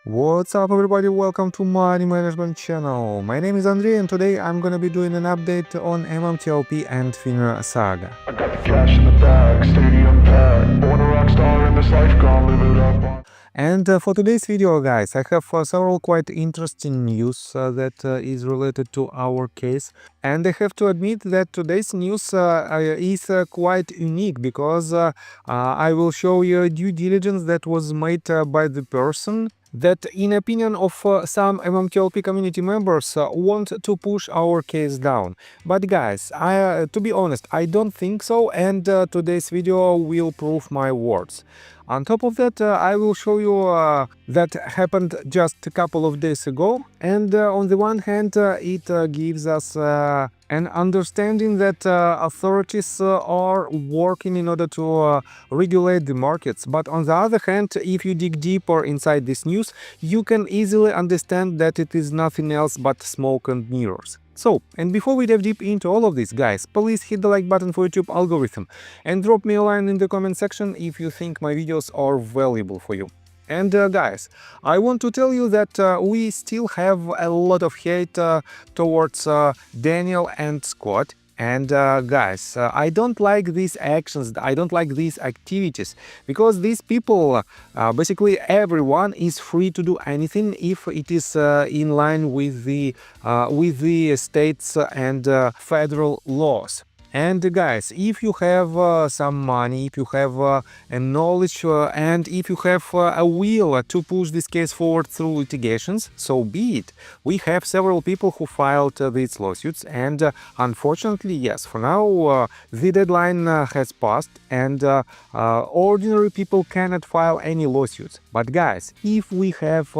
What's up everybody, welcome to Money Management channel. My name is Andrei and today I'm gonna be doing an update on MMTLP and FINRA saga. I got the cash in the bag, stadium packed. Born a rock star in this life, gonna live it up. And for today's video, guys, I have several quite interesting news that is related to our case. And I have to admit that today's news is quite unique because I will show you a due diligence that was made by the person that, in opinion of some MMTLP community members, want to push our case down. But guys, to be honest, I don't think so, and today's video will prove my words. On top of that, I will show you that happened just a couple of days ago, and on the one hand, it gives us an understanding that authorities are working in order to regulate the markets. But on the other hand, if you dig deeper inside this news, you can easily understand that it is nothing else but smoke and mirrors. So, and before we dive deep into all of this, guys, please hit the like button for YouTube algorithm and drop me a line in the comment section if you think my videos are valuable for you. And guys, I want to tell you that we still have a lot of hate towards Daniel and Scott. And guys, I don't like these actions, I don't like these activities, because these people, basically everyone is free to do anything if it is in line with the states and federal laws. And guys, if you have some money, if you have a knowledge and if you have a will to push this case forward through litigations, so be it. We have several people who filed these lawsuits, and unfortunately, yes, for now the deadline has passed and ordinary people cannot file any lawsuits. But guys, if we have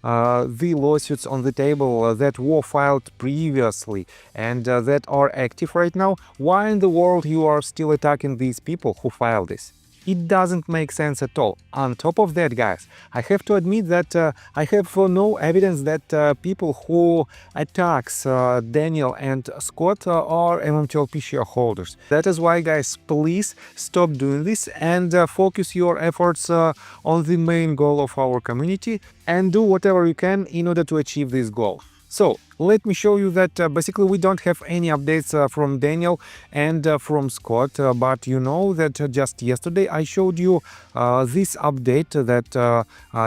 the lawsuits on the table that were filed previously and that are active right now, why in the world you are still attacking these people who filed this? It doesn't make sense at all. On top of that, guys, I have to admit that I have no evidence that people who attacks Daniel and Scott are MMTLP shareholders. That is why, guys, please stop doing this and focus your efforts on the main goal of our community and do whatever you can in order to achieve this goal. So, let me show you that basically we don't have any updates from Daniel and from Scott, but you know that just yesterday I showed you this update that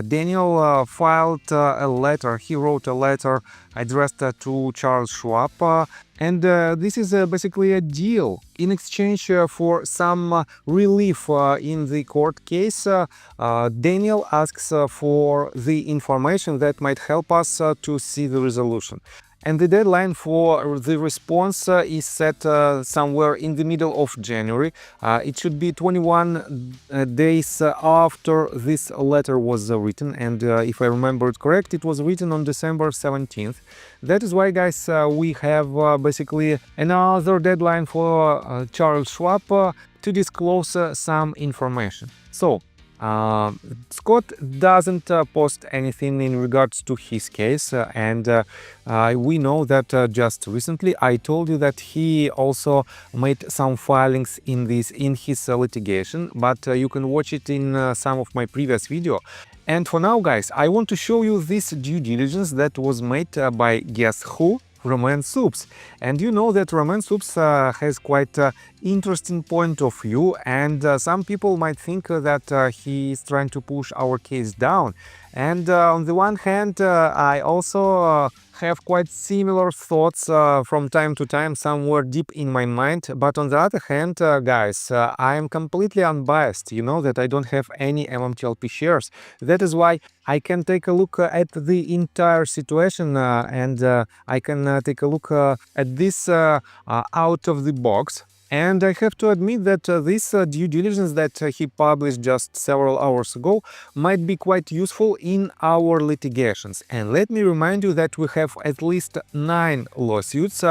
Daniel filed a letter, he wrote a letter addressed to Charles Schwab, and this is basically a deal. In exchange for some relief in the court case, Daniel asks for the information that might help us to see the resolution. And the deadline for the response is set somewhere in the middle of January. It should be 21 days after this letter was written, and if I remember it correct, it was written on December 17th. That is why, guys, we have basically another deadline for Charles Schwab to disclose some information. So, Scott doesn't post anything in regards to his case, and we know that just recently I told you that he also made some filings in his litigation, but you can watch it in some of my previous video. And for now, guys, I want to show you this due diligence that was made by guess who? Roman Soups. And you know that Roman Soups has quite interesting point of view, and some people might think that he is trying to push our case down. And on the one hand, I also have quite similar thoughts from time to time somewhere deep in my mind, but on the other hand, guys, I am completely unbiased. You know that I don't have any MMTLP shares. That is why I can take a look at the entire situation and I can take a look at this out of the box. And I have to admit that this due diligence that he published just several hours ago might be quite useful in our litigations. And let me remind you that we have at least 9 lawsuits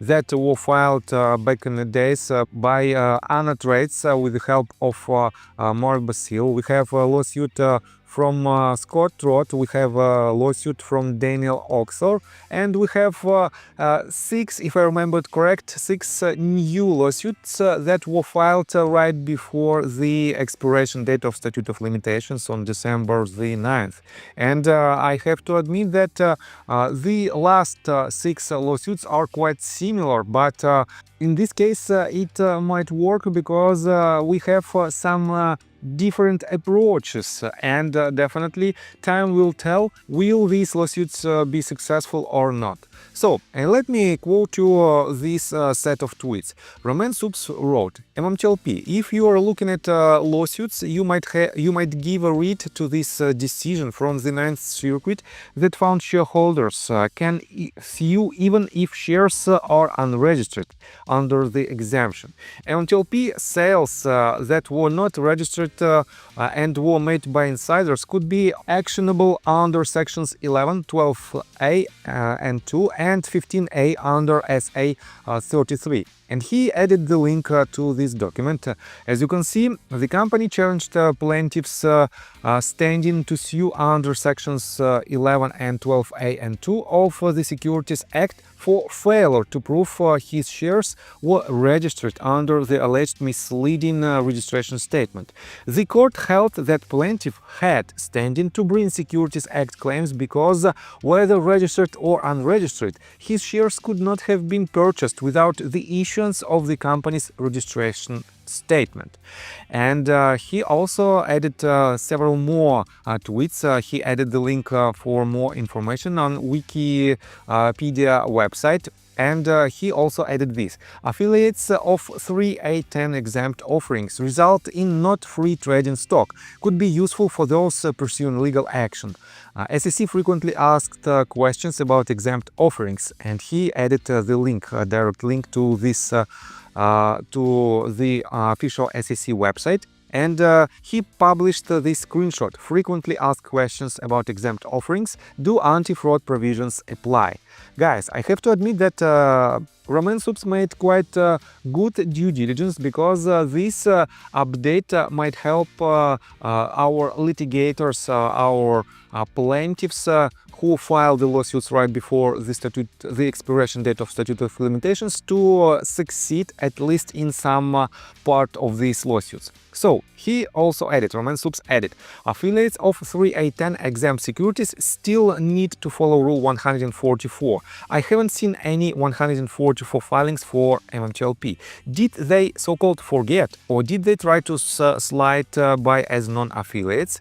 that were filed back in the days by Anna Trades with the help of Mark Basil. We have a lawsuit from Scott Trott, we have a lawsuit from Daniel Oxler, and we have six, if I remember it correct, six new lawsuits that were filed right before the expiration date of statute of limitations on December the 9th. And I have to admit that the last six lawsuits are quite similar, but in this case it might work because we have some different approaches, and definitely time will tell will these lawsuits be successful or not. So, and let me quote you this set of tweets. Roman Supes wrote, MMTLP, if you are looking at lawsuits, you might give a read to this decision from the Ninth Circuit that found shareholders can sue even if shares are unregistered under the exemption. MMTLP sales that were not registered and were made by insiders could be actionable under sections 11, 12A and 2 and 15A under SA 33. And he added the link to this document. As you can see, the company challenged plaintiffs standing to sue under sections 11 and 12A and 2 of the Securities Act for failure to prove his shares were registered under the alleged misleading registration statement. The court held that plaintiff had standing to bring Securities Act claims because, whether registered or unregistered, his shares could not have been purchased without the issuance of the company's registration statement. And he also added several more tweets. He added the link for more information on Wikipedia website. And he also added this. Affiliates of 3A10 exempt offerings result in not free trading stock. Could be useful for those pursuing legal action. SEC frequently asked questions about exempt offerings, and he added the link, a direct link to this to the official SEC website. And he published this screenshot. Frequently asked questions about exempt offerings. Do anti-fraud provisions apply? Guys, I have to admit that Roman Supes made quite good due diligence, because this update might help our litigators, our plaintiffs who filed the lawsuits right before the expiration date of statute of limitations to succeed at least in some part of these lawsuits. So he also added, Roman Supes added, affiliates of 3A10 exempt securities still need to follow Rule 144. I haven't seen any 144 filings for MMTLP. Did they so-called forget, or did they try to slide by as non-affiliates?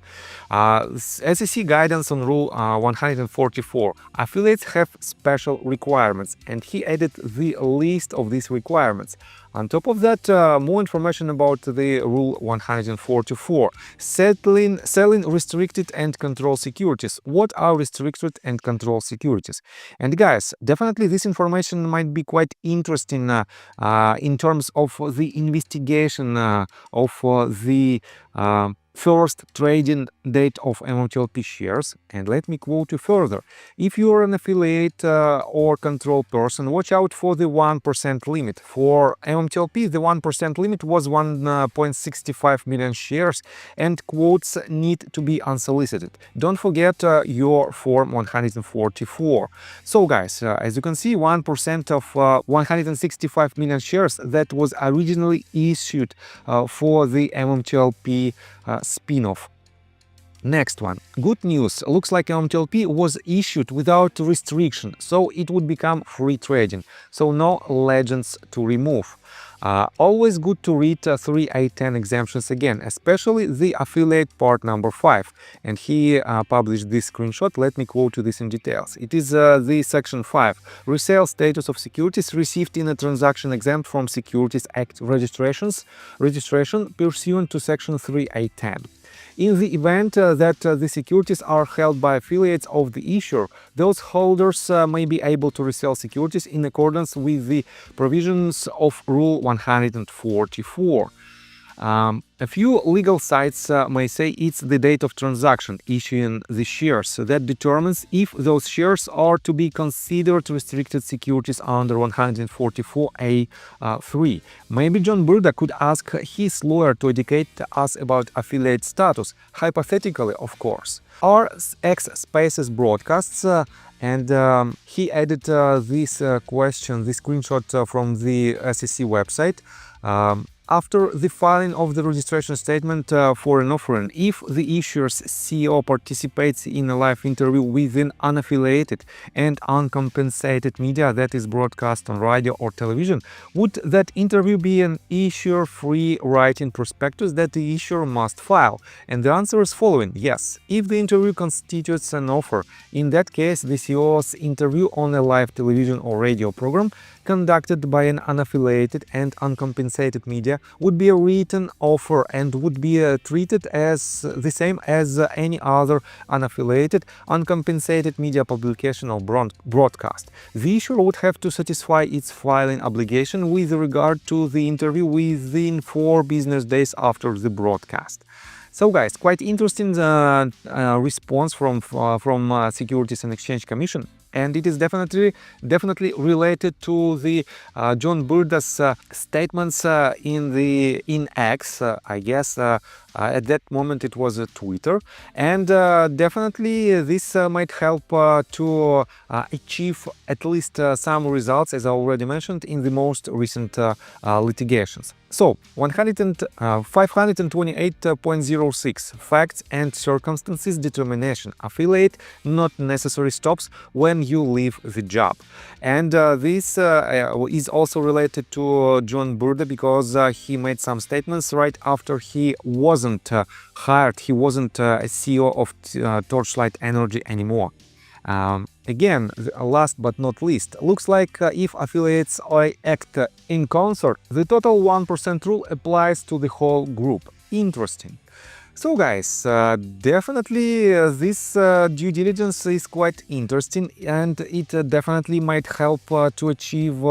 SEC guidance on Rule 144. Affiliates have special requirements, and he added the list of these requirements. On top of that, more information about the Rule 144. Selling restricted and controlled securities. What are restricted and controlled securities? And guys, definitely this information might be quite interesting in terms of the investigation of the first trading date of MMTLP shares. And let me quote you further. If you are an affiliate or control person, watch out for the 1% limit. For MMTLP, the 1% limit was 1.65 million shares, and quotes need to be unsolicited. Don't forget your Form 144. So guys, as you can see, 1% of 165 million shares that was originally issued for the MMTLP spin-off. Next one. Good news. Looks like MMTLP was issued without restriction, so it would become free trading. So no legends to remove. Always good to read 3A10 exemptions again, especially the affiliate part number 5. And he published this screenshot. Let me quote you this in details. It is the section 5. Resale status of securities received in a transaction exempt from Securities Act registration pursuant to section 3A10. In the event that the securities are held by affiliates of the issuer, those holders may be able to resell securities in accordance with the provisions of Rule 144. A few legal sites may say it's the date of transaction issuing the shares, so that determines if those shares are to be considered restricted securities under 144A3. Maybe John Burda could ask his lawyer to educate us about affiliate status, hypothetically, of course. Are X Spaces broadcasts and he added this question, this screenshot from the SEC website. After the filing of the registration statement for an offering, if the issuer's CEO participates in a live interview with an unaffiliated and uncompensated media that is broadcast on radio or television, would that interview be an issuer-free writing prospectus that the issuer must file? And the answer is following: yes. If the interview constitutes an offer, in that case the CEO's interview on a live television or radio program conducted by an unaffiliated and uncompensated media would be a written offer and would be treated as the same as any other unaffiliated, uncompensated media publication or broadcast. The issuer would have to satisfy its filing obligation with regard to the interview within 4 business days after the broadcast. So guys, quite interesting response from Securities and Exchange Commission, and it is definitely related to the John Burda's statements in X, I guess. At that moment it was Twitter, and definitely this might help to achieve at least some results, as I already mentioned, in the most recent litigations. So 528.06 Facts and Circumstances Determination: Affiliate not necessary stops when you leave the job. And this is also related to John Burda, because he made some statements right after he wasn't hired, he wasn't a CEO of Torchlight Energy anymore. Again, last but not least, looks like if affiliates act in concert, the total 1% rule applies to the whole group. Interesting. So guys, definitely this due diligence is quite interesting, and it definitely might help to achieve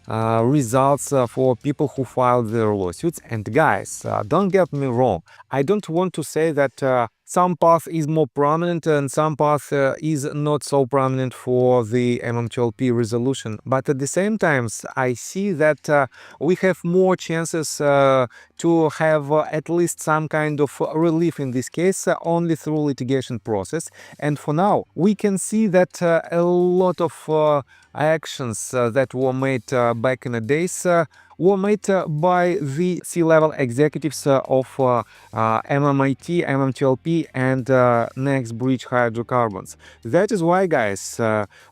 results for people who filed their lawsuits. And guys, don't get me wrong, I don't want to say that some path is more prominent and some path is not so prominent for the MMTLP resolution. But at the same time, I see that we have more chances to have at least some kind of relief in this case only through litigation process. And for now, we can see that a lot of actions that were made back in the days were made by the C-level executives of MMAT, MMTLP, and NextBridge Hydrocarbons. That is why, guys,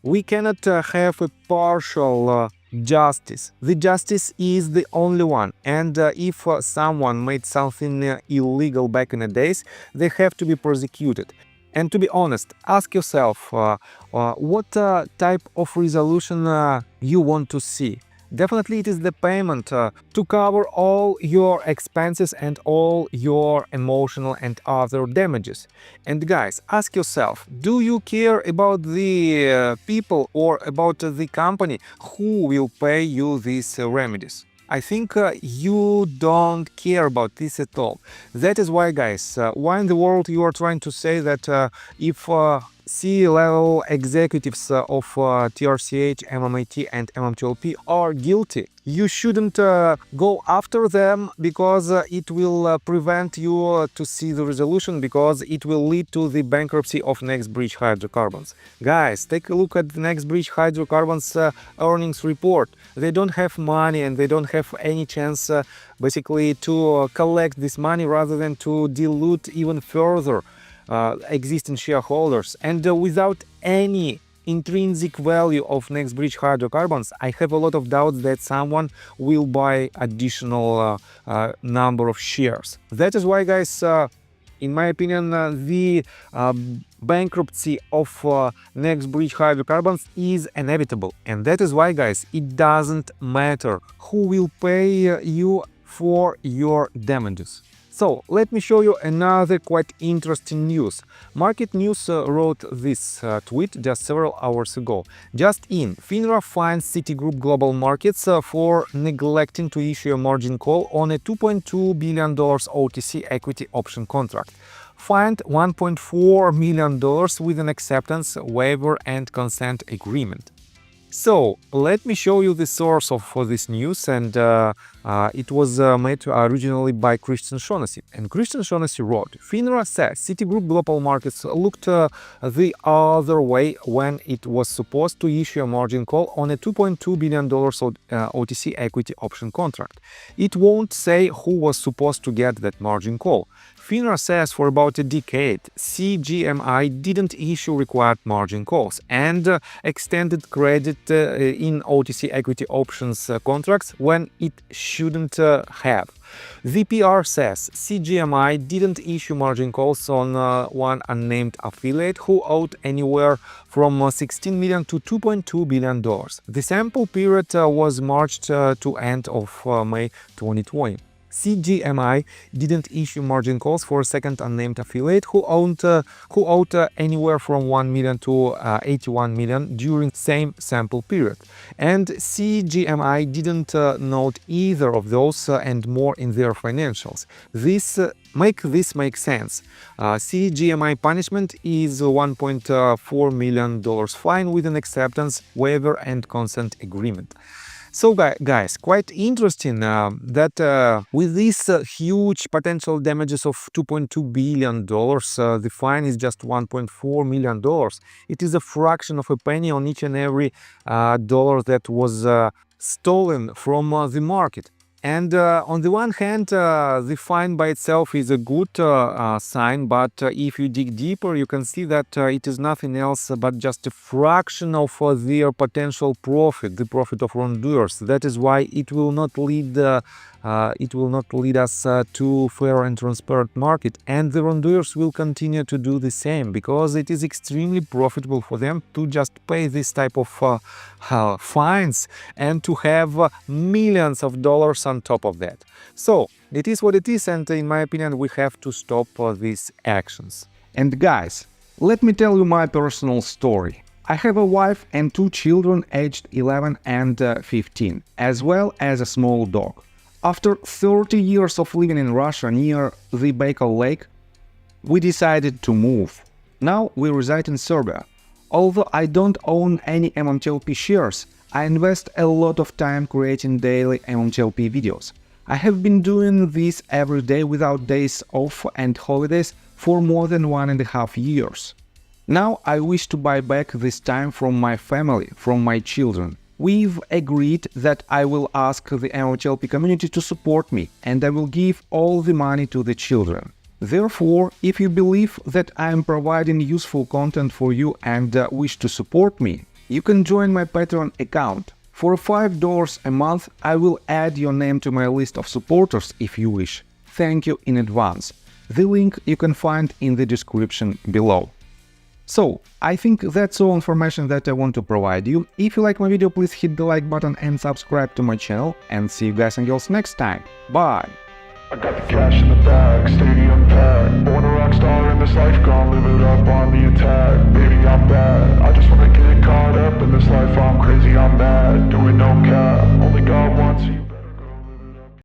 we cannot have a partial justice. The justice is the only one, and if someone made something illegal back in the days, they have to be prosecuted. And to be honest, ask yourself what type of resolution you want to see. Definitely it is the payment to cover all your expenses and all your emotional and other damages. And guys, ask yourself, do you care about the people or about the company who will pay you these remedies? I think you don't care about this at all. That is why, guys, why in the world you are trying to say that if C-level executives of TRCH, MMAT, and MMTLP are guilty, you shouldn't go after them, because it will prevent you to see the resolution, because it will lead to the bankruptcy of NextBridge Hydrocarbons. Guys, take a look at the NextBridge Hydrocarbons earnings report. They don't have money and they don't have any chance basically to collect this money, rather than to dilute even further existing shareholders. And without any intrinsic value of NextBridge Hydrocarbons, I have a lot of doubts that someone will buy additional number of shares. That is why, guys, in my opinion, the bankruptcy of NextBridge Hydrocarbons is inevitable. And that is why, guys, it doesn't matter who will pay you for your damages. So let me show you another quite interesting news. Market News wrote this tweet just several hours ago. Just in, FINRA fines Citigroup Global Markets for neglecting to issue a margin call on a $2.2 billion OTC equity option contract. Fined $1.4 million with an acceptance, waiver and consent agreement. So let me show you the source for this news, and it was made originally by Christian Shaughnessy. And Christian Shaughnessy wrote, FINRA says Citigroup Global Markets looked the other way when it was supposed to issue a margin call on a $2.2 billion OTC equity option contract. It won't say who was supposed to get that margin call. FINRA says for about a decade, CGMI didn't issue required margin calls and extended credit in OTC equity options contracts when it shouldn't have. The PR says CGMI didn't issue margin calls on one unnamed affiliate who owed anywhere from $16 million to $2.2 billion. The sample period was March to end of May 2020. CGMI didn't issue margin calls for a second unnamed affiliate who owed anywhere from $1 million to $81 million during same sample period. And CGMI didn't note either of those and more in their financials. This makes sense. CGMI punishment is $1.4 million fine with an acceptance, waiver and consent agreement. So guys, quite interesting that with these huge potential damages of $2.2 billion, the fine is just $1.4 million. It is a fraction of a penny on each and every dollar that was stolen from the market. And on the one hand, the fine by itself is a good sign, but if you dig deeper, you can see that it is nothing else but just a fraction of their potential profit, the profit of wrongdoers. That is why it will not lead us to fair and transparent market, and the wrongdoers will continue to do the same because it is extremely profitable for them to just pay this type of fines and to have millions of dollars on top of that. So it is what it is, and in my opinion we have to stop these actions. And guys, let me tell you my personal story. I have a wife and 2 children aged 11 and 15, as well as a small dog. After 30 years of living in Russia near the Baikal Lake, we decided to move. Now we reside in Serbia. Although I don't own any MMTLP shares, I invest a lot of time creating daily MMTLP videos. I have been doing this every day without days off and holidays for more than 1.5 years. Now I wish to buy back this time from my family, from my children. We've agreed that I will ask the MMTLP community to support me, and I will give all the money to the children. Therefore, if you believe that I am providing useful content for you and wish to support me, you can join my Patreon account. For $5 a month, I will add your name to my list of supporters if you wish. Thank you in advance. The link you can find in the description below. So, I think that's all information that I want to provide you. If you like my video, please hit the like button and subscribe to my channel, and see you guys and girls next time. Bye! I got the cash in the bag, stadium packed. Born a rock star in this life, gone live it up on the attack. Baby, I'm back.